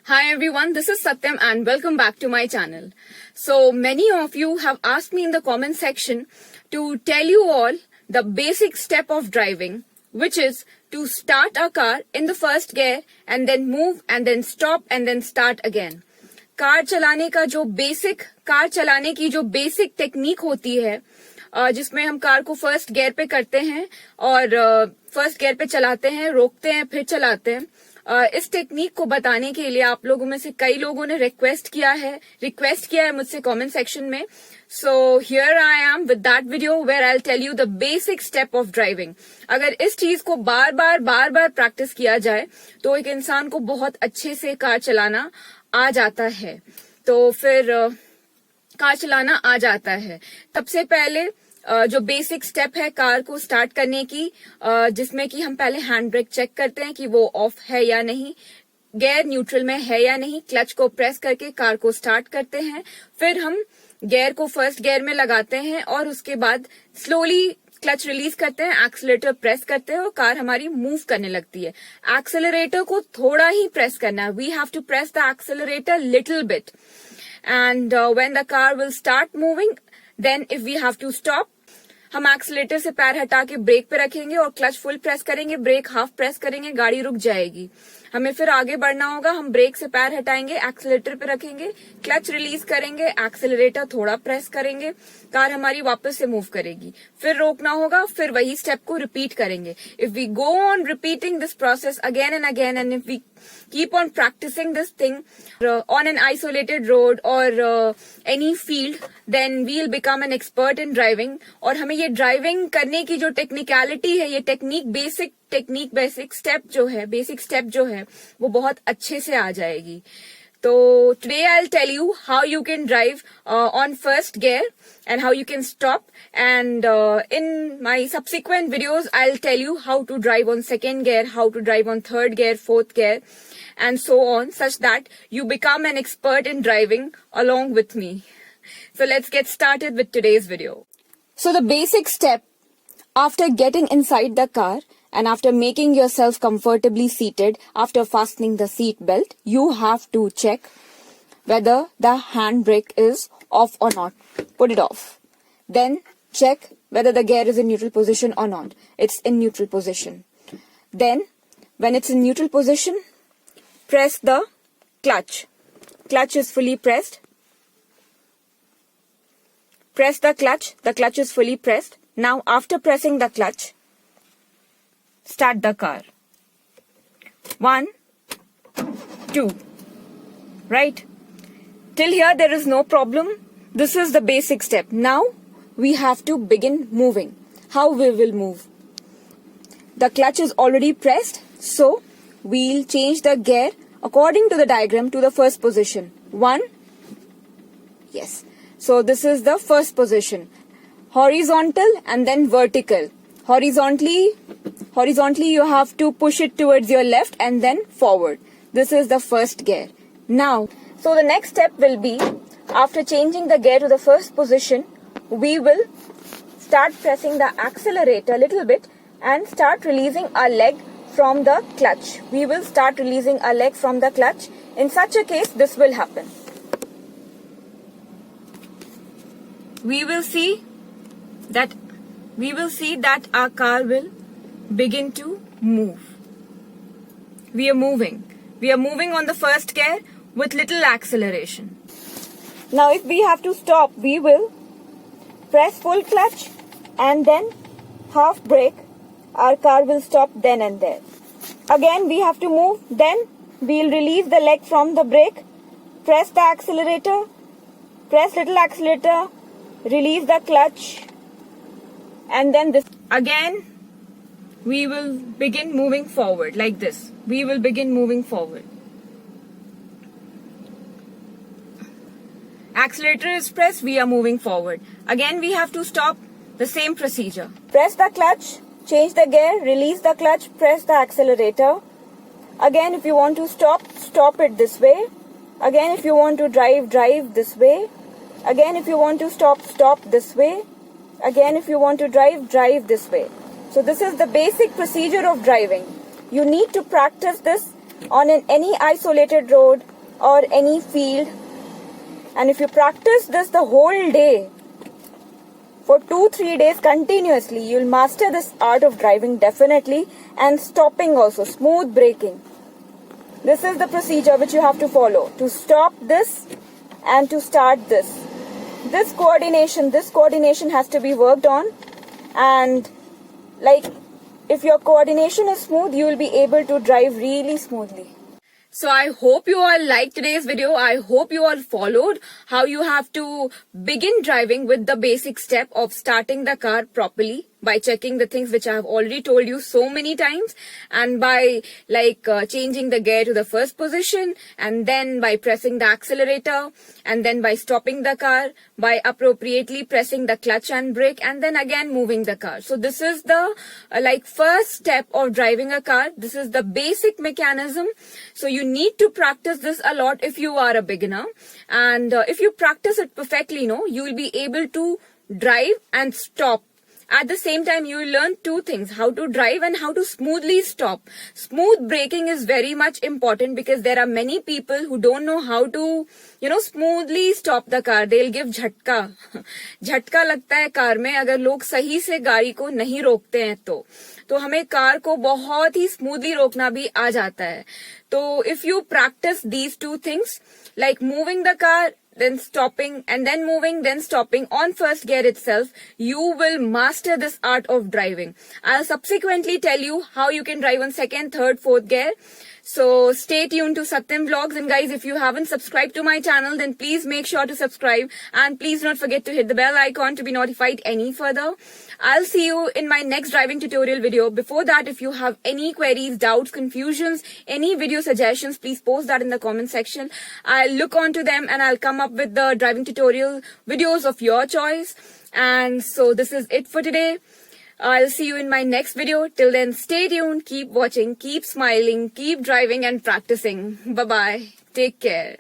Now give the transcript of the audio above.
Hi everyone, this is Satyam and welcome back to my channel. So many of you have asked me in the comment section to tell you all the basic step of driving, which is to start a car in the first gear and then move and then stop and then start again. Car चलाने की जो basic technique होती है, जिसमें हम car को first gear पे करते हैं और फर्स्ट गियर पे चलाते हैं, रोकते हैं, फिर चलाते हैं. इस टेक्निक को बताने के लिए आप लोगों में से कई लोगों ने रिक्वेस्ट किया है मुझसे कमेंट सेक्शन में. So here I am with that video where I will tell you the basic step of driving. अगर इस चीज को बार बार प्रैक्टिस किया जाए तो एक इंसान को बहुत अच्छे से कार चलाना आ जाता है. तो फिर कार चलाना आ जाता है. सबसे पहले जो बेसिक स्टेप है कार को स्टार्ट करने की, जिसमें कि हम पहले हैंड ब्रेक चेक करते हैं कि वो ऑफ है या नहीं, गियर न्यूट्रल में है या नहीं, क्लच को प्रेस करके कार को स्टार्ट करते हैं. फिर हम गियर को फर्स्ट गियर में लगाते हैं और उसके बाद स्लोली क्लच रिलीज करते हैं, एक्सेलरेटर प्रेस करते हैं और कार हमारी मूव करने लगती है. एक्सेलरेटर को थोड़ा ही प्रेस करना है. We have to press the accelerator little bit and when the car will start moving, then if we have to stop, हम एक्सेलरेटर से पैर हटा के ब्रेक पे रखेंगे और क्लच फुल प्रेस करेंगे, ब्रेक हाफ प्रेस करेंगे, गाड़ी रुक जाएगी. हमें फिर आगे बढ़ना होगा. हम ब्रेक से पैर हटाएंगे, एक्सेलरेटर पे रखेंगे, क्लच रिलीज करेंगे, एक्सेलरेटर थोड़ा प्रेस करेंगे, कार हमारी वापस से मूव करेगी. फिर रोकना होगा, फिर वही स्टेप को रिपीट करेंगे. If we go on repeating this process again and if we keep on practicing this thing on an isolated road or any field, then we'll become an expert in driving. और हमें ये driving करने की जो technicality है, ये basic step जो है वो बहुत अच्छे से आ जाएगी. So today I'll tell you how you can drive on first gear and how you can stop, and in my subsequent videos I'll tell you how to drive on second gear, how to drive on third gear, fourth gear, and so on, such that you become an expert in driving along with me. So let's get started with today's video. So the basic step after getting inside the car and after making yourself comfortably seated, after fastening the seat belt, you have to check whether the handbrake is off or not. Put it off. Then check whether the gear is in neutral position or not. It's in neutral position. Then when it's in neutral position, press the clutch. Clutch is fully pressed. Press the clutch. The clutch is fully pressed. Now after pressing the clutch, start the car. 1, 2. Right? Till here there is no problem. This is the basic step. Now we have to begin moving. How we will move? The clutch is already pressed, so we'll change the gear according to the diagram to the first position. 1. Yes. So this is the first position. Horizontal and then vertical. Horizontally you have to push it towards your left and then forward. This is the first gear. Now, so the next step will be, after changing the gear to the first position, we will start pressing the accelerator a little bit and start releasing our leg from the clutch. We will start releasing our leg from the clutch. In such a case, this will happen. We will see that our car will begin to move. We are moving on the first gear with little acceleration. Now if we have to stop, we will press full clutch and then half brake. Our car will stop then and there. Again we have to move, then we'll release the leg from the brake, press the accelerator, press little accelerator, release the clutch, and then this again we will begin moving forward like this. We will begin moving forward. Accelerator is pressed, we are moving forward. Again we have to stop. The same procedure. Press the clutch, change the gear, release the clutch, press the accelerator. Again if you want to stop it this way. Again if you want to drive this way. Again if you want to stop this way. Again if you want to drive this way. So this is the basic procedure of driving. You need to practice this on any isolated road, or any field, and if you practice this the whole day for 2-3 days continuously, you'll master this art of driving definitely. And stopping also, smooth braking. This is the procedure which you have to follow to stop this and to start this. This coordination has to be worked on, and like if your coordination is smooth, you will be able to drive really smoothly. So I hope you all liked today's video. I hope you all followed how you have to begin driving with the basic step of starting the car properly by checking the things which I have already told you so many times, and by changing the gear to the first position, and then by pressing the accelerator, and then by stopping the car, by appropriately pressing the clutch and brake, and then again moving the car. So this is the first step of driving a car. This is the basic mechanism. So you need to practice this a lot if you are a beginner, and if you practice it perfectly, you will be able to drive and stop. At the same time, you will learn two things: how to drive and how to smoothly stop. Smooth braking is very much important because there are many people who don't know how to, smoothly stop the car. They'll give झटका. झटका लगता है car में अगर लोग सही से गाड़ी को नहीं रोकते हैं तो हमें कार को बहुत ही स्मूथली रोकना भी आ जाता है. तो if you practice these two things, like moving the car, then stopping, and then moving, then stopping on first gear itself, you will master this art of driving. I'll subsequently tell you how you can drive on second, third, fourth gear. So stay tuned to Satyam Vlogs, and guys, if you haven't subscribed to my channel, then please make sure to subscribe, and please don't forget to hit the bell icon to be notified any further. I'll see you in my next driving tutorial video. Before that, if you have any queries, doubts, confusions, any video suggestions, please post that in the comment section. I'll look onto them and I'll come up with the driving tutorial videos of your choice. And so this is it for today. I'll see you in my next video. Till then, stay tuned, keep watching, keep smiling, keep driving and practicing. Bye-bye. Take care.